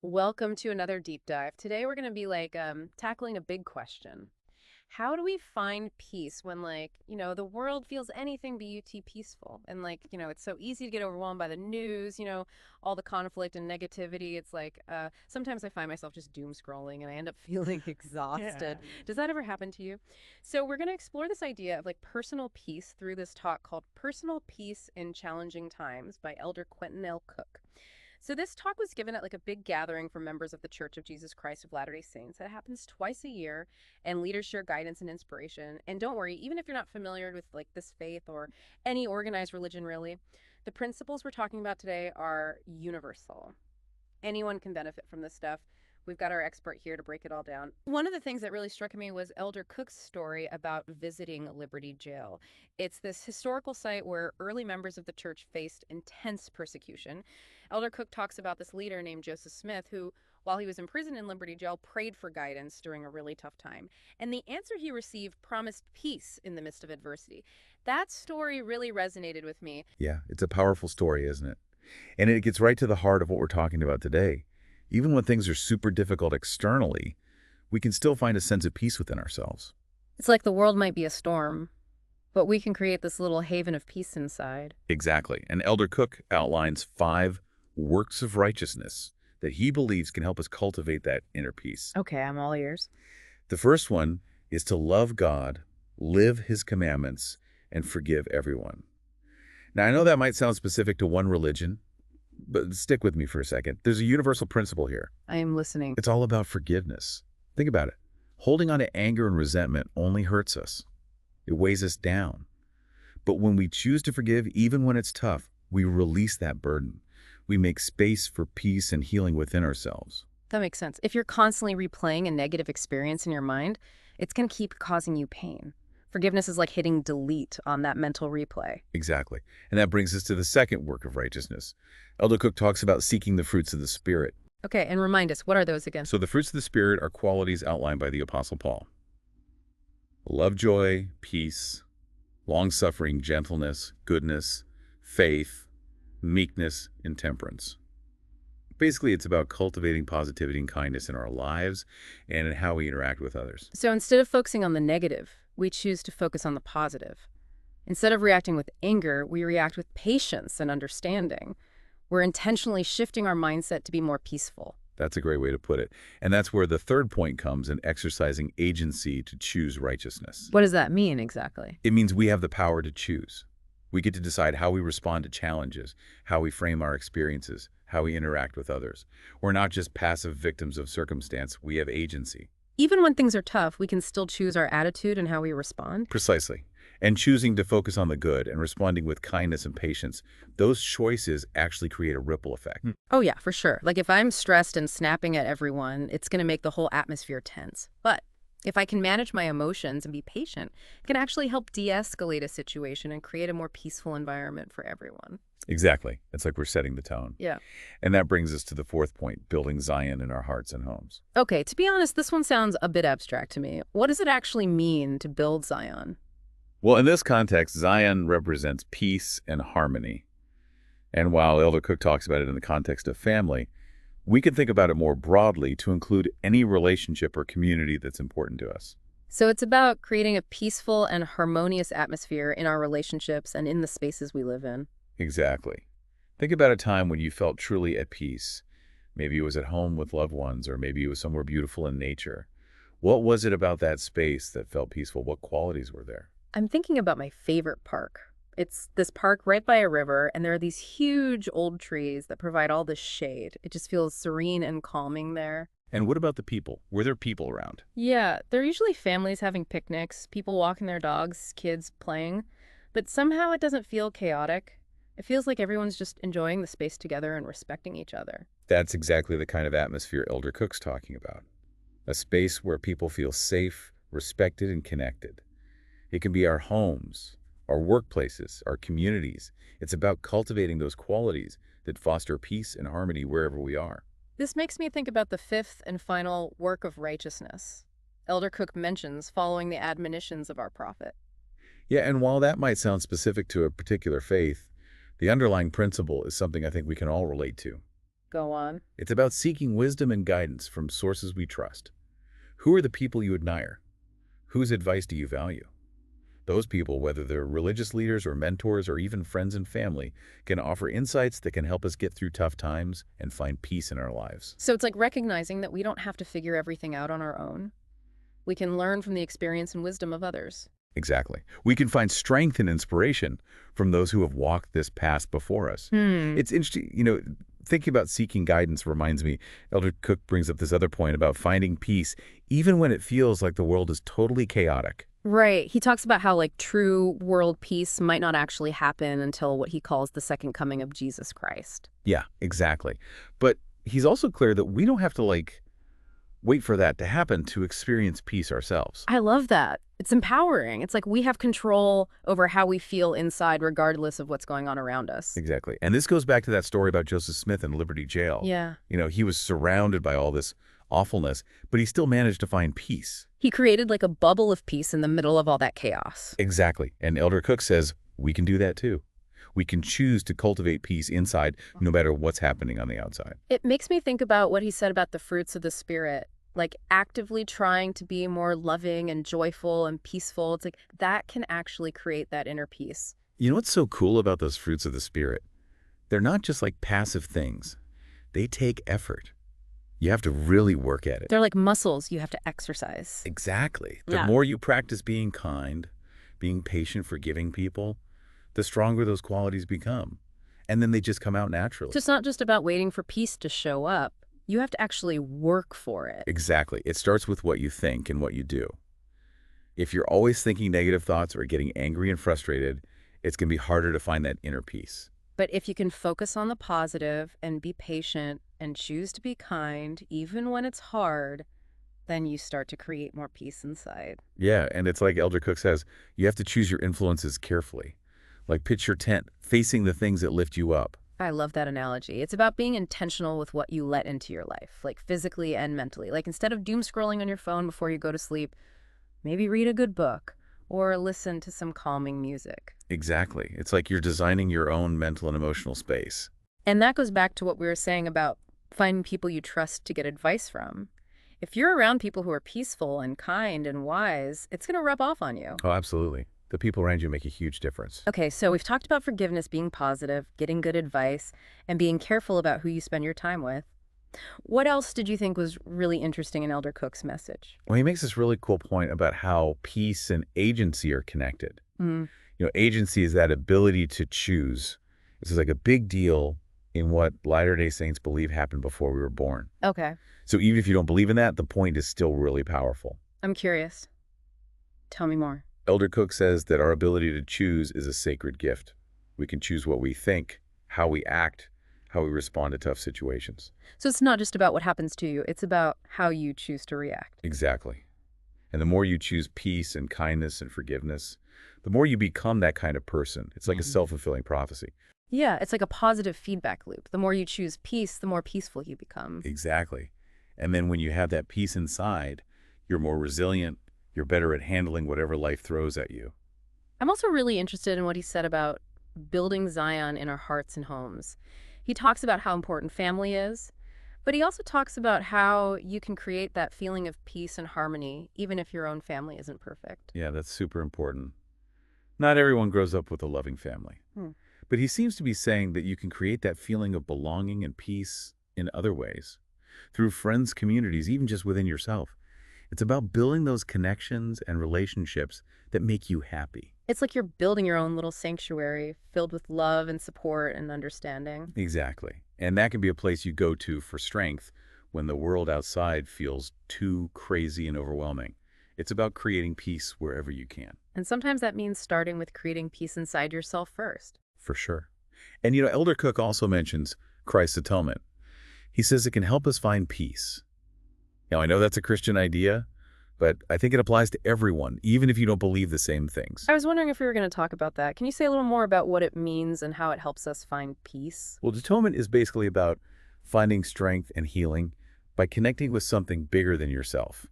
Welcome to another deep dive. Today we're going to be tackling a big question. How do we find peace when the world feels anything but peaceful? And it's so easy to get overwhelmed by the news, all the conflict and negativity. It's sometimes I find myself just doom scrolling and I end up feeling Yeah. exhausted. Does that ever happen to you? So we're going to explore this idea of personal peace through this talk called Personal Peace in Challenging Times by Elder Quentin L. Cook. So this talk was given at a big gathering for members of the Church of Jesus Christ of Latter-day Saints. It happens twice a year, and leaders share guidance and inspiration. And don't worry, even if you're not familiar with this faith or any organized religion really, the principles we're talking about today are universal. Anyone can benefit from this stuff. We've got our expert here to break it all down. One of the things that really struck me was Elder Cook's story about visiting Liberty Jail. It's this historical site where early members of the church faced intense persecution. Elder Cook talks about this leader named Joseph Smith who, while he was imprisoned in Liberty Jail, prayed for guidance during a really tough time. And the answer he received promised peace in the midst of adversity. That story really resonated with me. Yeah, it's a powerful story, isn't it? And it gets right to the heart of what we're talking about today. Even when things are super difficult externally, we can still find a sense of peace within ourselves. It's like the world might be a storm, but we can create this little haven of peace inside. Exactly. And Elder Cook outlines 5 works of righteousness that he believes can help us cultivate that inner peace. Okay, I'm all ears. The first one is to love God, live his commandments, and forgive everyone. Now, I know that might sound specific to one religion, but stick with me for a second. There's a universal principle here. I am listening. It's all about forgiveness. Think about it. Holding on to anger and resentment only hurts us. It weighs us down. But when we choose to forgive, even when it's tough, we release that burden. We make space for peace and healing within ourselves. That makes sense. If you're constantly replaying a negative experience in your mind, it's going to keep causing you pain. Forgiveness is like hitting delete on that mental replay. Exactly. And that brings us to the second work of righteousness. Elder Cook talks about seeking the fruits of the Spirit. Okay, and remind us, what are those again? So the fruits of the Spirit are qualities outlined by the Apostle Paul. Love, joy, peace, long-suffering, gentleness, goodness, faith, meekness, and temperance. Basically, it's about cultivating positivity and kindness in our lives and in how we interact with others. So instead of focusing on the negative, we choose to focus on the positive. Instead of reacting with anger, we react with patience and understanding. We're intentionally shifting our mindset to be more peaceful. That's a great way to put it. And that's where the third point comes in exercising agency to choose righteousness. What does that mean exactly? It means we have the power to choose. We get to decide how we respond to challenges, how we frame our experiences, how we interact with others. We're not just passive victims of circumstance, we have agency. Even when things are tough, we can still choose our attitude and how we respond. Precisely. And choosing to focus on the good and responding with kindness and patience, those choices actually create a ripple effect. Oh yeah, for sure. Like if I'm stressed and snapping at everyone, it's going to make the whole atmosphere tense. But if I can manage my emotions and be patient, it can actually help de-escalate a situation and create a more peaceful environment for everyone. Exactly. It's like we're setting the tone. Yeah. And that brings us to the fourth point, building Zion in our hearts and homes. Okay, to be honest, this one sounds a bit abstract to me. What does it actually mean to build Zion? Well, in this context, Zion represents peace and harmony. And while Elder Cook talks about it in the context of family, we can think about it more broadly to include any relationship or community that's important to us. So it's about creating a peaceful and harmonious atmosphere in our relationships and in the spaces we live in. Exactly. Think about a time when you felt truly at peace. Maybe it was at home with loved ones, or maybe it was somewhere beautiful in nature. What was it about that space that felt peaceful? What qualities were there? I'm thinking about my favorite park. It's this park right by a river, and there are these huge old trees that provide all this shade. It just feels serene and calming there. And what about the people? Were there people around? Yeah, they're usually families having picnics, people walking their dogs, kids playing. But somehow it doesn't feel chaotic. It feels like everyone's just enjoying the space together and respecting each other. That's exactly the kind of atmosphere Elder Cook's talking about. A space where people feel safe, respected, and connected. It can be our homes, our workplaces, our communities. It's about cultivating those qualities that foster peace and harmony wherever we are. This makes me think about the fifth and final work of righteousness Elder Cook mentions following the admonitions of our prophet. Yeah, and while that might sound specific to a particular faith, the underlying principle is something I think we can all relate to. Go on. It's about seeking wisdom and guidance from sources we trust. Who are the people you admire? Whose advice do you value? Those people, whether they're religious leaders or mentors or even friends and family, can offer insights that can help us get through tough times and find peace in our lives. So it's like recognizing that we don't have to figure everything out on our own. We can learn from the experience and wisdom of others. Exactly. We can find strength and inspiration from those who have walked this path before us. Hmm. It's interesting, thinking about seeking guidance reminds me, Elder Cook brings up this other point about finding peace even when it feels like the world is totally chaotic. Right. He talks about how true world peace might not actually happen until what he calls the second coming of Jesus Christ. Yeah, exactly. But he's also clear that we don't have to wait for that to happen to experience peace ourselves. I love that. It's empowering. It's like we have control over how we feel inside regardless of what's going on around us. Exactly. And this goes back to that story about Joseph Smith in Liberty Jail. Yeah. He was surrounded by all this awfulness, but he still managed to find peace. He created a bubble of peace in the middle of all that chaos. Exactly. And Elder Cook says we can do that too. We can choose to cultivate peace inside no matter what's happening on the outside. It makes me think about what he said about the fruits of the Spirit, actively trying to be more loving and joyful and peaceful. It's that can actually create that inner peace. You know what's so cool about those fruits of the Spirit? They're not just passive things. They take effort. You have to really work at it. They're like muscles you have to exercise. Exactly. The Yeah. more you practice being kind, being patient, forgiving people, the stronger those qualities become. And then they just come out naturally. So it's not just about waiting for peace to show up. You have to actually work for it. Exactly. It starts with what you think and what you do. If you're always thinking negative thoughts or getting angry and frustrated, it's going to be harder to find that inner peace. But if you can focus on the positive and be patient and choose to be kind, even when it's hard, then you start to create more peace inside. Yeah, and it's like Elder Cook says, you have to choose your influences carefully. Pitch your tent, facing the things that lift you up. I love that analogy. It's about being intentional with what you let into your life, physically and mentally. Instead of doom scrolling on your phone before you go to sleep, maybe read a good book or listen to some calming music. Exactly. It's like you're designing your own mental and emotional space. And that goes back to what we were saying about finding people you trust to get advice from. If you're around people who are peaceful and kind and wise, it's going to rub off on you. Oh, absolutely. The people around you make a huge difference. Okay, so we've talked about forgiveness being positive, getting good advice, and being careful about who you spend your time with. What else did you think was really interesting in Elder Cook's message? Well, he makes this really cool point about how peace and agency are connected. Agency is that ability to choose. This is a big deal in what Latter-day Saints believe happened before we were born. Okay, So even if you don't believe in that, the point is still really powerful. I'm curious. Tell me more. Elder Cook says that our ability to choose is a sacred gift. We can choose what we think, how we act, how we respond to tough situations. So it's not just about what happens to you, it's about how you choose to react. Exactly. And the more you choose peace and kindness and forgiveness, the more you become that kind of person. It's like a self-fulfilling prophecy. Yeah, it's like a positive feedback loop. The more you choose peace, the more peaceful you become. Exactly. And then when you have that peace inside, you're more resilient, you're better at handling whatever life throws at you. I'm also really interested in what he said about building Zion in our hearts and homes. He talks about how important family is, but he also talks about how you can create that feeling of peace and harmony, even if your own family isn't perfect. Yeah, that's super important. Not everyone grows up with a loving family. But he seems to be saying that you can create that feeling of belonging and peace in other ways, through friends, communities, even just within yourself. It's about building those connections and relationships that make you happy. It's like you're building your own little sanctuary filled with love and support and understanding. Exactly. And that can be a place you go to for strength when the world outside feels too crazy and overwhelming. It's about creating peace wherever you can. And sometimes that means starting with creating peace inside yourself first. For sure. And Elder Cook also mentions Christ's atonement. He says it can help us find peace. Now, I know that's a Christian idea, but I think it applies to everyone, even if you don't believe the same things. I was wondering if we were going to talk about that. Can you say a little more about what it means and how it helps us find peace? Well, atonement is basically about finding strength and healing by connecting with something bigger than yourself.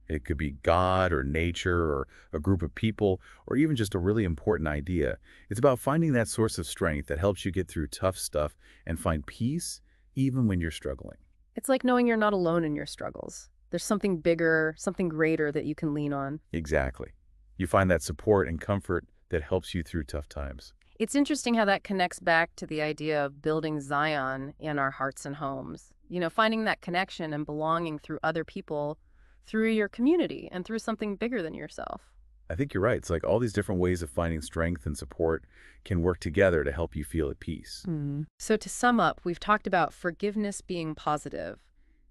It could be God or nature or a group of people or even just a really important idea. It's about finding that source of strength that helps you get through tough stuff and find peace even when you're struggling. It's like knowing you're not alone in your struggles. There's something bigger, something greater that you can lean on. Exactly. You find that support and comfort that helps you through tough times. It's interesting how that connects back to the idea of building Zion in our hearts and homes. Finding that connection and belonging through other people, through your community, and through something bigger than yourself. I think you're right. It's like all these different ways of finding strength and support can work together to help you feel at peace. So to sum up, we've talked about forgiveness being positive,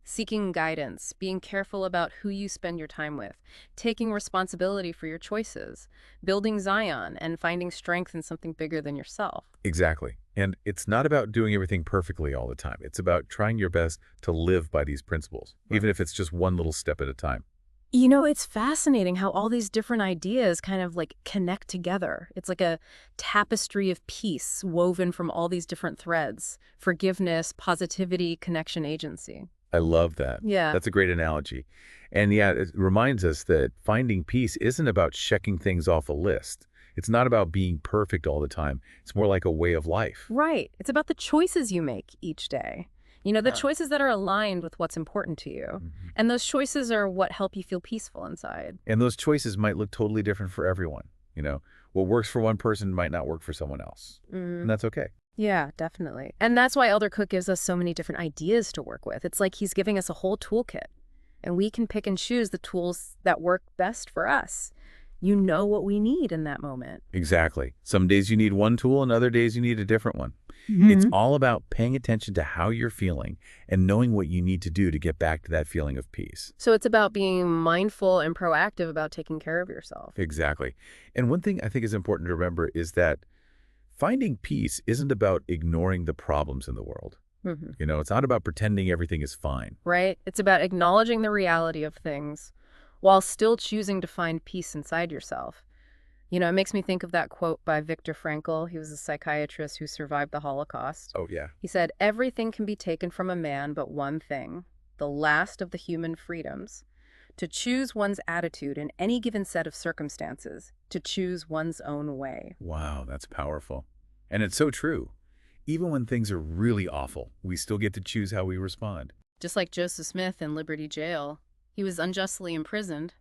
seeking guidance, being careful about who you spend your time with, taking responsibility for your choices, building Zion, and finding strength in something bigger than yourself. Exactly. And it's not about doing everything perfectly all the time. It's about trying your best to live by these principles, even if it's just one little step at a time. It's fascinating how all these different ideas kind of like connect together. It's like a tapestry of peace woven from all these different threads: forgiveness, positivity, connection, agency. I love that. Yeah. That's a great analogy. And yeah, it reminds us that finding peace isn't about checking things off a list. It's not about being perfect all the time. It's more like a way of life. Right. It's about the choices you make each day. The choices that are aligned with what's important to you. Mhm. And those choices are what help you feel peaceful inside. And those choices might look totally different for everyone. What works for one person might not work for someone else. Mm. And that's okay. Yeah, definitely. And that's why Elder Cook gives us so many different ideas to work with. It's like he's giving us a whole toolkit, and we can pick and choose the tools that work best for us. You know what we need in that moment. Exactly. Some days you need one tool and other days you need a different one. It's all about paying attention to how you're feeling and knowing what you need to do to get back to that feeling of peace. So it's about being mindful and proactive about taking care of yourself. Exactly. And one thing I think is important to remember is that finding peace isn't about ignoring the problems in the world. Hmm. It's not about pretending everything is fine. Right? It's about acknowledging the reality of things while still choosing to find peace inside yourself. It makes me think of that quote by Viktor Frankl. He was a psychiatrist who survived the Holocaust. Oh, yeah. He said, "Everything can be taken from a man but one thing, the last of the human freedoms, to choose one's attitude in any given set of circumstances, to choose one's own way." Wow, that's powerful. And it's so true. Even when things are really awful, we still get to choose how we respond. Just like Joseph Smith in Liberty Jail, he was unjustly imprisoned,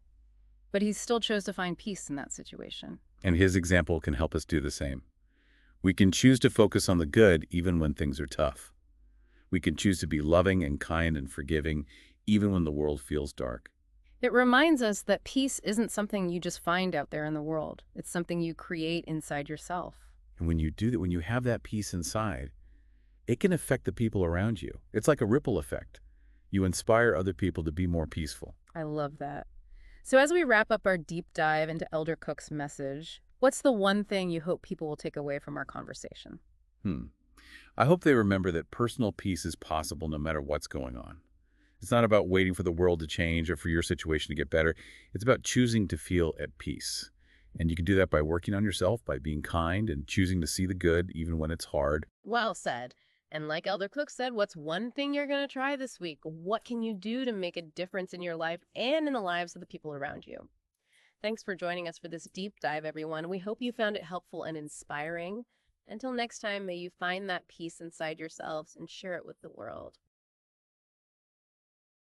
but he still chose to find peace in that situation. And his example can help us do the same. We can choose to focus on the good even when things are tough. We can choose to be loving and kind and forgiving even when the world feels dark. It reminds us that peace isn't something you just find out there in the world. It's something you create inside yourself. And when you do that, when you have that peace inside, it can affect the people around you. It's like a ripple effect. You inspire other people to be more peaceful. I love that. So as we wrap up our deep dive into Elder Cook's message, what's the one thing you hope people will take away from our conversation? I hope they remember that personal peace is possible no matter what's going on. It's not about waiting for the world to change or for your situation to get better. It's about choosing to feel at peace. And you can do that by working on yourself, by being kind and choosing to see the good even when it's hard. Well said. And like Elder Cook said, what's one thing you're going to try this week? What can you do to make a difference in your life and in the lives of the people around you? Thanks for joining us for this deep dive, everyone. We hope you found it helpful and inspiring. Until next time, may you find that peace inside yourselves and share it with the world.